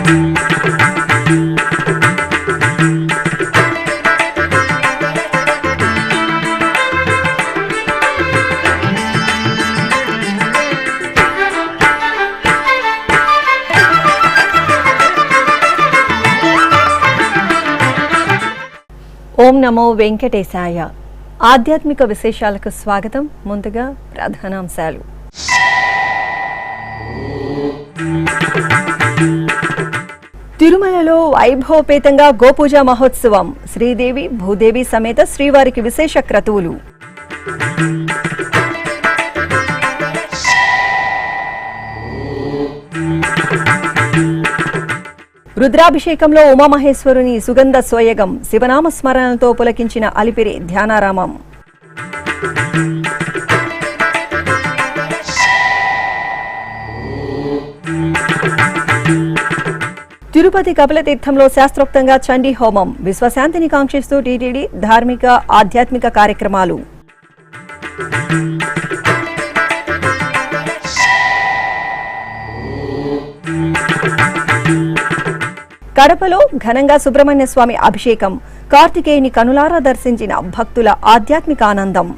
ఓం నమో వెంకటేశాయ. ఆధ్యాత్మిక విశేషాలకు స్వాగతం. ముందుగా ప్రధానాంశాలు. తిరుమలలో వైభవపేతంగా గోపూజ మహోత్సవం. శ్రీదేవి భూదేవి సమేత శ్రీవారికి విశేష క్రతువులు. రుద్రాభిషేకంలో ఉమామహేశ్వరుని సుగంధ స్వయగం. శివనామ స్మరణలతో పులకించిన అలిపిరి ధ్యానారామం. తిరుపతి కపిలతీర్థంలో శాస్త్రోక్తంగా చండీ హోమం. విశ్వశాంతిని కాంక్షిస్తూ టీటీడీ ధార్మిక ఆధ్యాత్మిక కార్యక్రమాలు. కడపలో ఘనంగా సుబ్రహ్మణ్య స్వామి అభిషేకం. కార్తికేయుని కనులారా దర్శించిన భక్తుల ఆధ్యాత్మిక ఆనందం.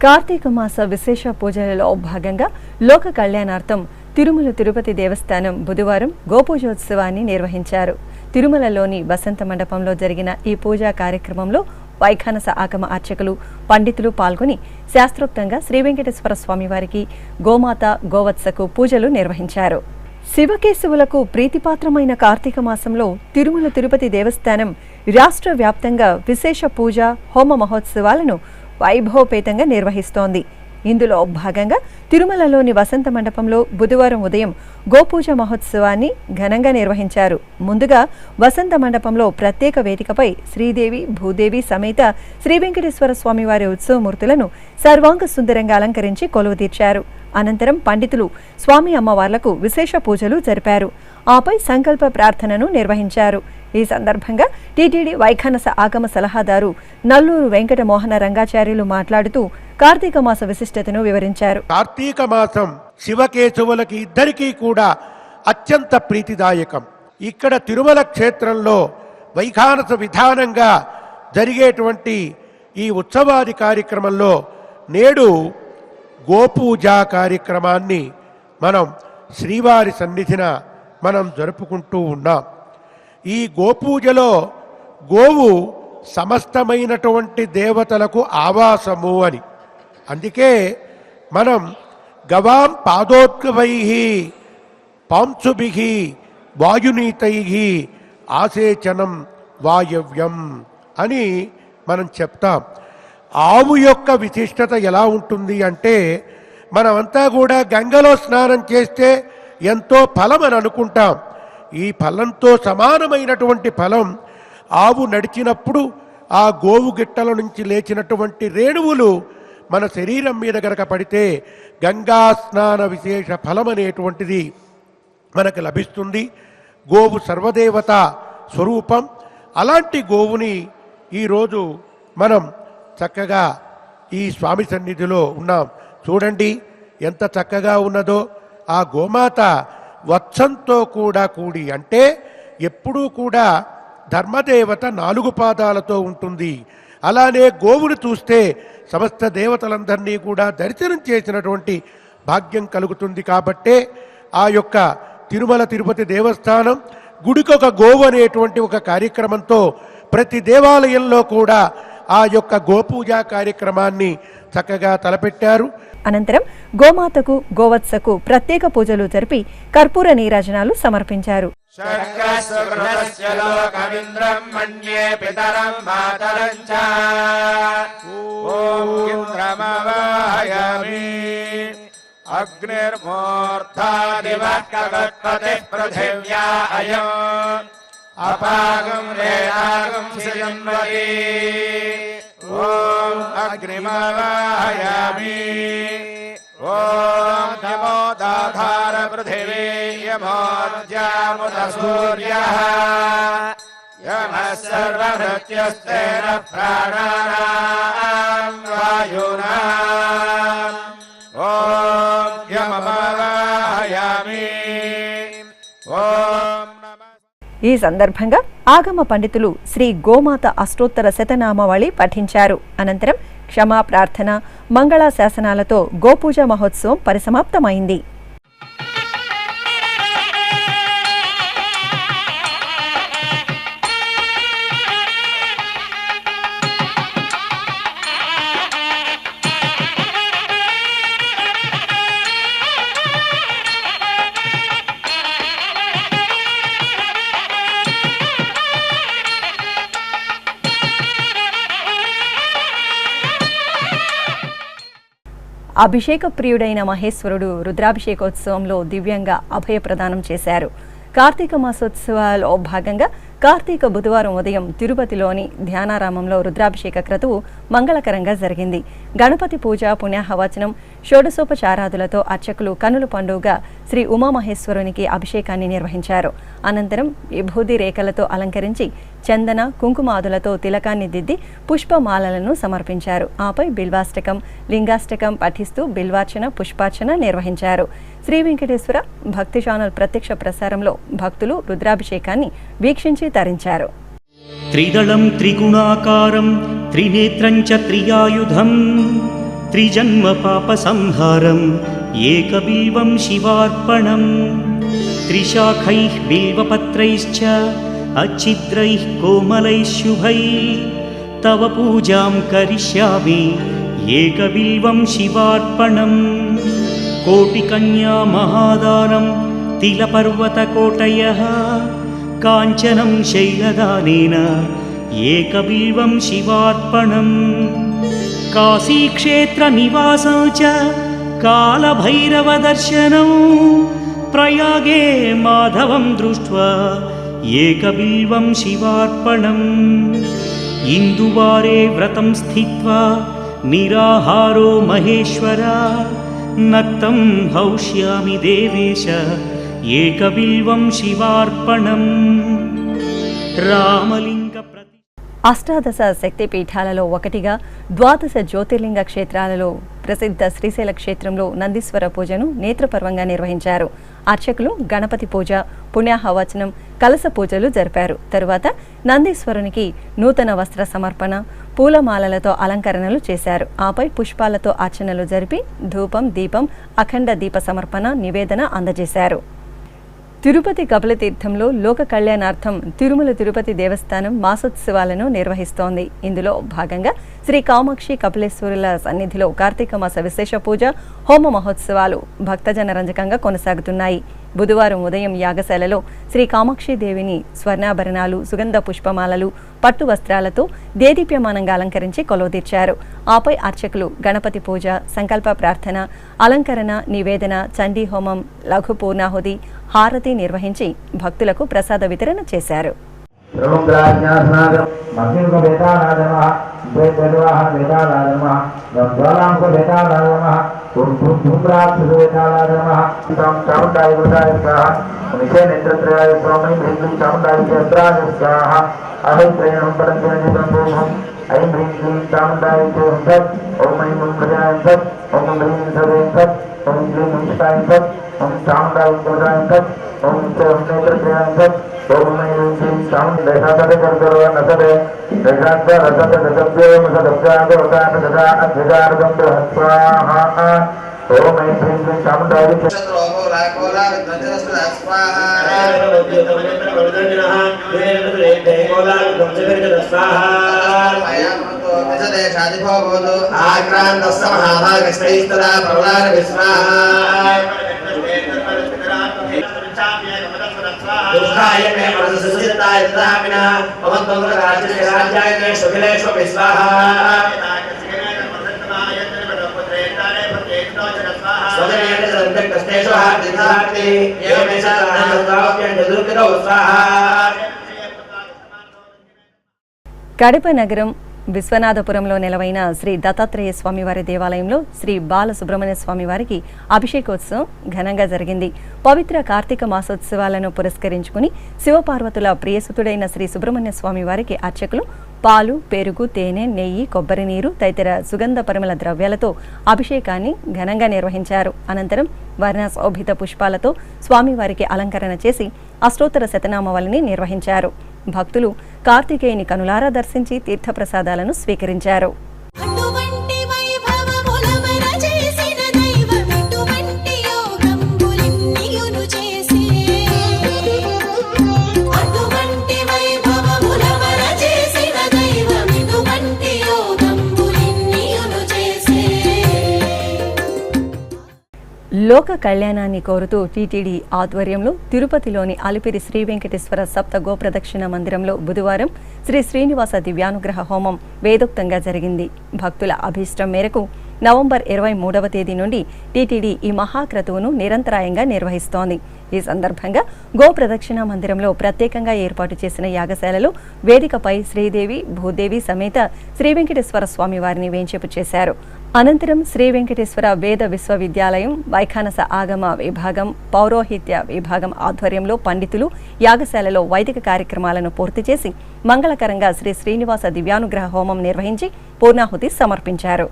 కార్తీక మాస విశేష పూజలలో భాగంగా లోక కళ్యాణార్థం తిరుమల తిరుపతి దేవస్థానం బుధవారం గోపూజోత్సవాన్ని నిర్వహించారు. తిరుమలలోని వసంత మండపంలో జరిగిన ఈ పూజా కార్యక్రమంలో వైఖానస ఆగమ అర్చకులు, పండితులు పాల్గొని శాస్త్రోక్తంగా శ్రీ వెంకటేశ్వర స్వామి వారికి గోమాత గోవత్సకు పూజలు నిర్వహించారు. శివకేశవులకు ప్రీతిపాత్రమైన కార్తీక మాసంలో తిరుమల తిరుపతి దేవస్థానం రాష్ట్ర వ్యాప్తంగా విశేష పూజ హోమ మహోత్సవాలను వైభవపేతంగా నిర్వహిస్తోంది. ఇందులో భాగంగా తిరుమలలోని వసంత మండపంలో బుధవారం ఉదయం గోపూజ మహోత్సవాన్ని ఘనంగా నిర్వహించారు. ముందుగా వసంత మండపంలో ప్రత్యేక వేదికపై శ్రీదేవి భూదేవి సమేత శ్రీ వెంకటేశ్వర స్వామి వారి ఉత్సవమూర్తులను సర్వాంగ సుందరంగా అలంకరించి కొలువు తీర్చారు. అనంతరం పండితులు స్వామి అమ్మవార్లకు విశేష పూజలు జరిపారు. ఆపై సంకల్ప ప్రార్థనను నిర్వహించారు. ఈ సందర్భంగా టీటీడీ వైఖానస ఆగమ సలహాదారు నల్లూరు వెంకట మోహన రంగాచార్యులు మాట్లాడుతూ కార్తీక మాస విశిష్టతను వివరించారు. కార్తీక మాసం శివకేశవులకి ఇద్దరికీ కూడా అత్యంత ప్రీతిదాయకం. ఇక్కడ తిరుమల క్షేత్రంలో వైఖానస విధానంగా జరిగేటువంటి ఈ ఉత్సవాది కార్యక్రమంలో నేడు గోపూజా కార్యక్రమాన్ని మనం శ్రీవారి సన్నిధిన మనం జరుపుకుంటూ ఉన్నాం. ఈ గోపూజలో గోవు సమస్తమైనటువంటి దేవతలకు ఆవాసము అని, అందుకే మనం గవాం పాదోద్గవై పాంశుభి వాయునీతై ఆసేచనం వాయవ్యం అని మనం చెప్తాం. ఆవు యొక్క విశిష్టత ఎలా ఉంటుంది అంటే, మనమంతా కూడా గంగలో స్నానం చేస్తే ఎంతో ఫలం అని అనుకుంటాం. ఈ ఫలంతో సమానమైనటువంటి ఫలం ఆవు నడిచినప్పుడు ఆ గోవు గిట్టల నుంచి లేచినటువంటి రేణువులు మన శరీరం మీద గనక పడితే గంగా స్నాన విశేష ఫలం అనేటువంటిది మనకు లభిస్తుంది. గోవు సర్వదేవత స్వరూపం. అలాంటి గోవుని ఈరోజు మనం చక్కగా ఈ స్వామి సన్నిధిలో ఉన్నాం. చూడండి ఎంత చక్కగా ఉన్నదో. ఆ గోమాత వత్సంతో కూడా కూడి, అంటే ఎప్పుడూ కూడా ధర్మదేవత 4 పాదాలతో ఉంటుంది. అలానే గోవును చూస్తే సమస్త దేవతలందరినీ కూడా దర్శనం చేసినటువంటి భాగ్యం కలుగుతుంది. కాబట్టే ఆ యొక్క తిరుమల తిరుపతి దేవస్థానం గుడికొక గోవు అనేటువంటి ఒక కార్యక్రమంతో ప్రతి దేవాలయంలో కూడా ఆ యొక్క గోపూజా కార్యక్రమాన్ని చక్కగా తలపెట్టారు. అనంతరం గోమాతకు గోవత్సకు ప్రత్యేక పూజలు జరిపి కర్పూర నీరాజనాలు సమర్పించారు. అపాగం రేణాగం శ్రీజన్వతి ఓం అగ్నిమవాయామి ఓం నమో దాధార పృథివీ యమోద్యాముత సూర్యః యమః సర్వభృత్యస్తేన ప్రాణానాం వాయునా ఓం యమవాహయామి. ఓం నమః. ఈ సందర్భంగా ఆగమ పండితులు శ్రీ గోమాత అష్టోత్తర శతనామావళి పఠించారు. అనంతరం క్షమా ప్రార్థన, మంగళ శాసనాలతో గోపూజ మహోత్సవం పరిసమాప్తమైంది. అభిషేక ప్రియుడైన మహేశ్వరుడు రుద్రాభిషేకోత్సవంలో దివ్యంగా అభయ ప్రదానం చేశారు. కార్తీక మాసోత్సవాల్లో భాగంగా కార్తీక బుధవారం ఉదయం తిరుపతిలోని ధ్యానారామంలో రుద్రాభిషేక క్రతువు మంగళకరంగా జరిగింది. గణపతి పూజ, పుణ్యాహవచనం, షోడశోపచారాదులతో అర్చకులు కనుల పండుగగా శ్రీ ఉమామహేశ్వరునికి అభిషేకాన్ని నిర్వహించారు. అనంతరం విభూది రేఖలతో అలంకరించి చందన, కుంకుమాదులతో తిలకాన్ని దిద్ది పుష్పమాలలను సమర్పించారు. ఆపై బిల్వాష్టకం, లింగాష్టకం పఠిస్తూ బిల్వార్చన, పుష్పార్చన నిర్వహించారు. శ్రీ వెంకటేశ్వర భక్తి ఛానల్ ప్రత్యక్ష ప్రసారంలో భక్తులు రుద్రాభిషేకాన్ని వీక్షించి తరించారు. త్రిదళం త్రిగుణాకారం త్రినేత్రం చ త్రియాయుధం త్రిజన్మ పాప సంహారం ఏకబిల్వం శివార్పణం త్రిశాఖైః బిల్వపత్రైశ్చ అచ్ఛిద్రైః కోమలైః శుభైః తవ పూజాం కరిష్యామి ఏకబిల్వం శివార్పణం కోటికన్యా మహాదానం తిలపర్వతకోటయః కాంచనం శైలదానేన ఏకబిల్వం శివార్పణం కాశీక్షేత్ర నివాసం చ కాలభైరవదర్శనం ప్రయాగే మాధవం దృష్ట్వా ఏకబిల్వం శివార్పణం ఇందువారే వ్రతం స్థిత్వా నిరాహారో మహేశ్వర నక్తం హౌష్యామి దేవేశ ఏకబిల్వం శివార్పణం రామలింగ ప్రతి అష్టాదశ శక్తి పీఠాలలో ఒకటిగా ద్వాదశ జ్యోతిర్లింగ క్షేత్రాలలో ప్రసిద్ధ శ్రీశైల క్షేత్రంలో నందీశ్వర పూజను నేత్రపర్వంగా నిర్వహించారు. అర్చకులు గణపతి పూజ, పుణ్యాహవచనం, కలశ పూజలు జరిపారు. తరువాత నందీశ్వరునికి నూతన వస్త్ర సమర్పణ, పూలమాలలతో అలంకరణలు చేశారు. ఆపై పుష్పాలతో అర్చనలు జరిపి ధూపం, దీపం, అఖండ దీప సమర్పణ, నివేదన అందజేశారు. తిరుపతి కపిలతీర్థంలో లోక కళ్యాణార్థం తిరుమల తిరుపతి దేవస్థానం మాసోత్సవాలను నిర్వహిస్తోంది. ఇందులో భాగంగా శ్రీ కామాక్షి కపిలేశ్వరుల సన్నిధిలో కార్తీక మాస విశేష పూజ, హోమ మహోత్సవాలు భక్తజన రంజకంగా కొనసాగుతున్నాయి. బుధవారం ఉదయం యాగశాలలో శ్రీ కామాక్షి దేవిని స్వర్ణాభరణాలు, సుగంధ పుష్పమాలలు, పట్టు వస్త్రాలతో దేదీప్యమానంగా అలంకరించి కొలువుదీర్చారు. ఆపై అర్చకులు గణపతి పూజ, సంకల్ప ప్రార్థన, అలంకరణ, నివేదన, చండీ హోమం, లఘు పూర్ణాహుతి, హారతి నిర్వహించి భక్తులకు ప్రసాద వితరణ చేశారు. కడప నగరం విశ్వనాథపురంలో నెలవైన శ్రీ దత్తాత్రేయ స్వామివారి దేవాలయంలో శ్రీ బాలసుబ్రహ్మణ్య స్వామివారికి అభిషేకోత్సవం ఘనంగా జరిగింది. పవిత్ర కార్తీక మాసోత్సవాలను పురస్కరించుకుని శివపార్వతుల ప్రియసుతుడైన శ్రీ సుబ్రహ్మణ్య స్వామివారికి అర్చకులు పాలు, పెరుగు, తేనె, నెయ్యి, కొబ్బరి నీరు తదితర సుగంధ పరిమళ ద్రవ్యాలతో అభిషేకాన్ని ఘనంగా నిర్వహించారు. అనంతరం వర్ణశోభిత పుష్పాలతో స్వామివారికి అలంకరణ చేసి అష్టోత్తర శతనామావళిని నిర్వహించారు. భక్తులు కార్తికేయుని కనులారా దర్శించి తీర్థప్రసాదాలను స్వీకరించారు. లోక కళ్యాణాన్ని కోరుతూ టీటీడీ ఆధ్వర్యంలో తిరుపతిలోని అలిపిరి శ్రీ వెంకటేశ్వర సప్త గోప్రదక్షిణ మందిరంలో బుధవారం శ్రీ శ్రీనివాస దివ్యానుగ్రహ హోమం వేదోక్తంగా జరిగింది. భక్తుల అభీష్టం మేరకు నవంబర్ 23వ తేదీ నుండి టీటీడీ ఈ మహాక్రతువును నిరంతరాయంగా నిర్వహిస్తోంది. ఈ సందర్భంగా గోప్రదక్షిణ మందిరంలో ప్రత్యేకంగా ఏర్పాటు చేసిన యాగశాలలో వేదికపై శ్రీదేవి, భూదేవి సమేత శ్రీ వెంకటేశ్వర స్వామి వారిని వేంచేపు చేశారు. అనంతరం శ్రీ వెంకటేశ్వర వేద విశ్వవిద్యాలయం, వైఖానస ఆగమ విభాగం, పౌరోహిత్య విభాగం ఆధ్వర్యంలో పండితులు యాగశాలలో వైదిక కార్యక్రమాలను పూర్తి చేసి మంగళకరంగా శ్రీ శ్రీనివాస దివ్యానుగ్రహ హోమం నిర్వహించి పూర్ణాహుతి సమర్పించారు.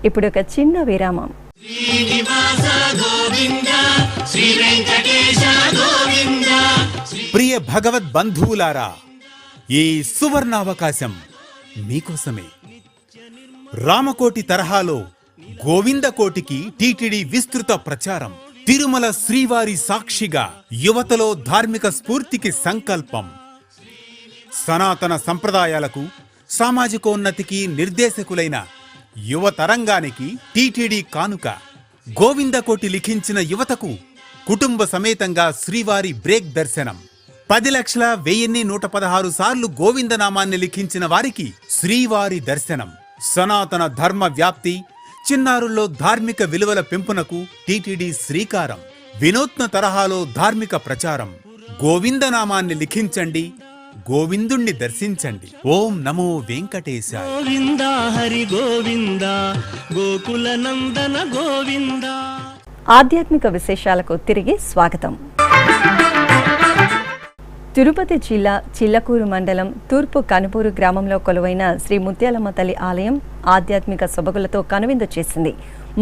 ఇప్పుడు ఒక చిన్న విరామం. ప్రియ భగవద్ బంధువులారా, ఈ సువర్ణావకాశం మీకోసమే. రామకోటి తరహాలో గోవిందకోటికి టీటీడీ విస్తృత ప్రచారం. తిరుమల శ్రీవారి సాక్షిగా యువతలో ధార్మిక స్ఫూర్తికి సంకల్పం. సనాతన సంప్రదాయాలకు, సామాజికోన్నతికి నిర్దేశకులైన యువతరంగానికి టీటీడీ కానుక. గోవిందకోటి లిఖించిన యువతకు కుటుంబ సమేతంగా శ్రీవారి బ్రేక్ దర్శనం. 10,01,116 సార్లు గోవిందనామాన్ని లిఖించిన వారికి శ్రీవారి దర్శనం. సనాతన ధర్మ వ్యాప్తి, చిన్నారుల్లో ధార్మిక విలువల పెంపునకు టీటీడీ శ్రీకారం. వినూత్న తరహాలో ధార్మిక ప్రచారం. గోవిందనామాన్ని లిఖించండి, గోవిందుణ్ణి దర్శించండి. ఓం నమో వెంకటేశాయ. గోవింద హరి గోవింద, గోకుల నందన గోవింద. ఆధ్యాత్మిక విశేషాలకు తిరిగి స్వాగతం. తిరుపతి జిల్లా చిల్లకూరు మండలం తూర్పు కనుపూరు గ్రామంలో కొలువైన శ్రీ ముత్యాలమ్మ తల్లి ఆలయం ఆధ్యాత్మిక సొబగులతో కనువిందు చేసింది.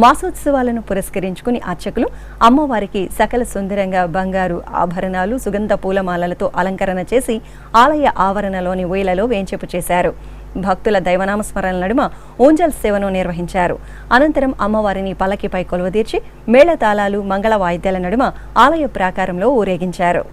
మాసోత్సవాలను పురస్కరించుకుని అర్చకులు అమ్మవారికి సకల సుందరంగా బంగారు ఆభరణాలు, సుగంధ పూలమాలలతో అలంకరణ చేసి ఆలయ ఆవరణలోని ఊయలలో వేంచేపు చేశారు. భక్తుల దైవనామస్మరణ నడుమ ఊంజల్ సేవను నిర్వహించారు. అనంతరం అమ్మవారిని పల్లకిపై కొలువదీర్చి మేళతాళాలు, మంగళ వాయిద్యాల నడుమ ఆలయ ప్రాకారంలో ఊరేగించారు.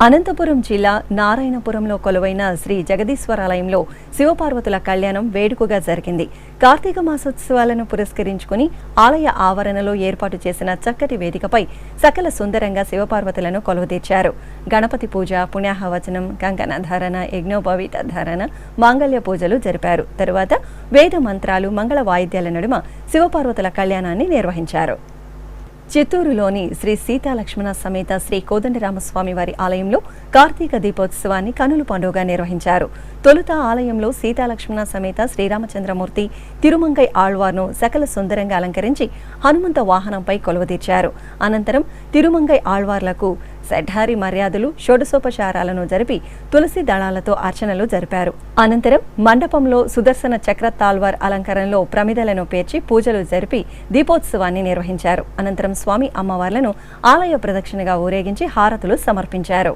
అనంతపురం జిల్లా నారాయణపురంలో కొలువైన శ్రీ జగదీశ్వరాలయంలో శివపార్వతుల కళ్యాణం వేడుకగా జరిగింది. కార్తీక మాసోత్సవాలను పురస్కరించుకుని ఆలయ ఆవరణలో ఏర్పాటు చేసిన చక్కటి వేదికపై సకల సుందరంగా శివపార్వతులను కొలువుదీర్చారు. గణపతి పూజ, పుణ్యాహవచనం, కంకణ ధారణ, యజ్ఞోపవీత ధారణ, మాంగళ్య పూజలు జరిపారు. తరువాత వేద మంత్రాలు, మంగళ వాయిద్యాల నడుమ శివపార్వతుల కళ్యాణాన్ని నిర్వహించారు. చిత్తూరులోని శ్రీ సీతాలక్ష్మణ సమేత శ్రీ కోదండరామస్వామి వారి ఆలయంలో కార్తీక దీపోత్సవాన్ని కనుల పండుగగా నిర్వహించారు. తొలుత ఆలయంలో సీతాలక్ష్మణ సమేత శ్రీరామచంద్రమూర్తి తిరుమంగై ఆళ్వార్ను సకల సుందరంగా అలంకరించి హనుమంత వాహనంపై కొలువుదీర్చారు. అనంతరం తిరుమంగై ఆళ్వార్లకు షడ్హారి మర్యాదలు షోడశోపచారాలను జరిపి తులసి దళాలతో అర్చనలు జరిపారు. అనంతరం మండపంలో సుదర్శన చక్ర తాల్వార్ అలంకరణలో ప్రమిదలను పేర్చి పూజలు జరిపి దీపోత్సవాన్ని నిర్వహించారు. అనంతరం స్వామి అమ్మవార్లను ఆలయ ప్రదక్షిణగా ఊరేగించి హారతులు సమర్పించారు.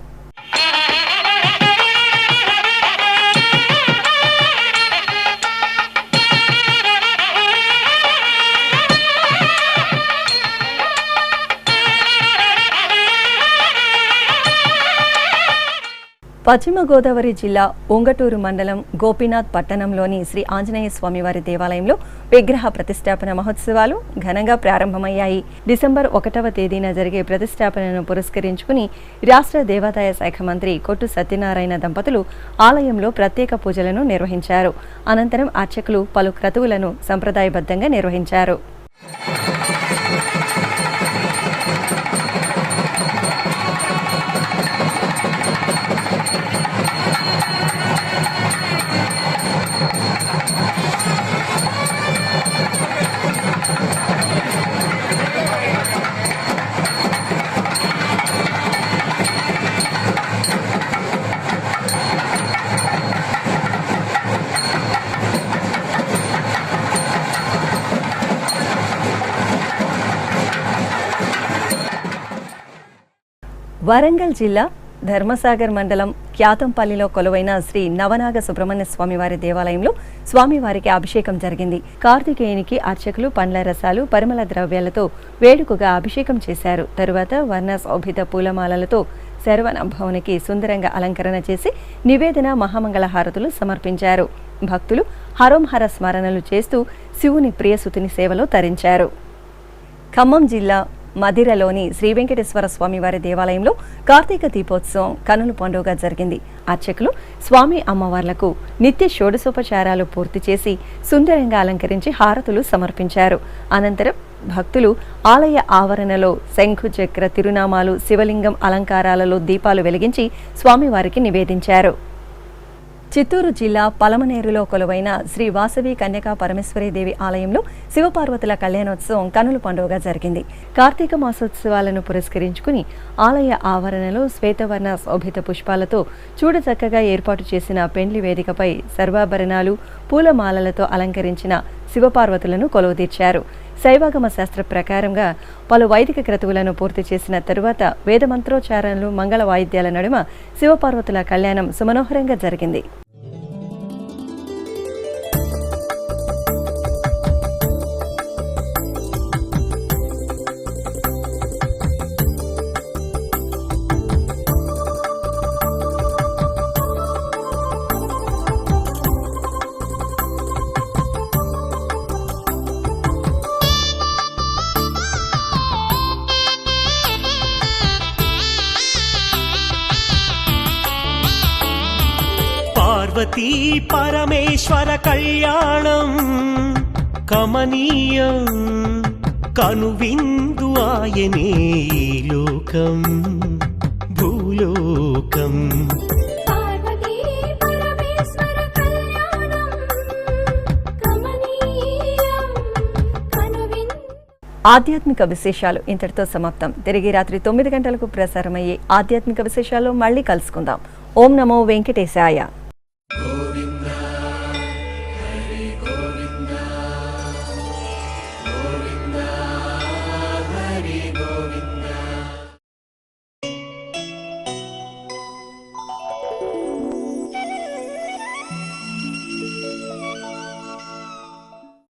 పశ్చిమ గోదావరి జిల్లా ఉంగటూరు మండలం గోపీనాథ్ పట్టణంలోని శ్రీ ఆంజనేయ స్వామివారి దేవాలయంలో విగ్రహ ప్రతిష్టాపన మహోత్సవాలు ఘనంగా ప్రారంభమయ్యాయి. డిసెంబర్ 1వ తేదీన జరిగే ప్రతిష్టాపనను పురస్కరించుకుని రాష్ట్ర దేవాదాయ శాఖ మంత్రి కొట్టు సత్యనారాయణ దంపతులు ఆలయంలో ప్రత్యేక పూజలను నిర్వహించారు. అనంతరం అర్చకులు పలు క్రతువులను సంప్రదాయబద్ధంగా నిర్వహించారు. వరంగల్ జిల్లా ధర్మసాగర్ మండలం క్యాతంపల్లిలో కొలువైన శ్రీ నవనాగ సుబ్రహ్మణ్య స్వామివారి దేవాలయంలో స్వామివారికి అభిషేకం జరిగింది. కార్తికేయునికి అర్చకులు పండ్ల రసాలు పరిమళ ద్రవ్యాలతో వేడుకగా అభిషేకం చేశారు. తరువాత వర్ణ శోభిత పూలమాలలతో శరవణ భవనికి సుందరంగా అలంకరణ చేసి నివేదన మహామంగళ హారతులు సమర్పించారు. భక్తులు హరోంహర స్మరణలు చేస్తూ శివుని ప్రియసుతుని సేవలో తరించారు. ఖమ్మం జిల్లా మదిరలోని శ్రీ వెంకటేశ్వర స్వామివారి దేవాలయంలో కార్తీక దీపోత్సవం కనుల పండుగగా జరిగింది. అర్చకులు స్వామి అమ్మవార్లకు నిత్య షోడశోపచారాలు పూర్తి చేసి సుందరంగా అలంకరించి హారతులు సమర్పించారు. అనంతరం భక్తులు ఆలయ ఆవరణలో శంఖు చక్ర తిరునామాలు శివలింగం అలంకారాలలో దీపాలు వెలిగించి స్వామివారికి నివేదించారు. చిత్తూరు జిల్లా పలమనేరులో కొలువైన శ్రీ వాసవి కన్యకా పరమేశ్వరీదేవి ఆలయంలో శివపార్వతుల కళ్యాణోత్సవం కనుల పండుగగా జరిగింది. కార్తీక మాసోత్సవాలను పురస్కరించుకుని ఆలయ ఆవరణలో శ్వేతవర్ణ శోభిత పుష్పాలతో చూడచక్కగా ఏర్పాటు చేసిన పెండ్లి వేదికపై సర్వాభరణాలు పూలమాలలతో అలంకరించిన శివపార్వతులను కొలువుదీర్చారు. శైవాగమ శాస్త్ర ప్రకారంగా పలు వైదిక క్రతువులను పూర్తి చేసిన తరువాత వేదమంత్రోచ్చారణలు మంగళ వాయిద్యాల నడుమ శివపార్వతుల కళ్యాణం సుమనోహరంగా జరిగింది. పార్వతీ పరమేశ్వర కళ్యాణం కమనీయం కనువిందు ఆయనే లోకం భూలోకం. ఆధ్యాత్మిక విశేషాలు ఇంతటితో సమాప్తం. తిరిగి రాత్రి 9 గంటలకు ప్రసారమయ్యే ఆధ్యాత్మిక విశేషాల్లో మళ్ళీ కలుసుకుందాం. ఓం నమో వెంకటేశాయ.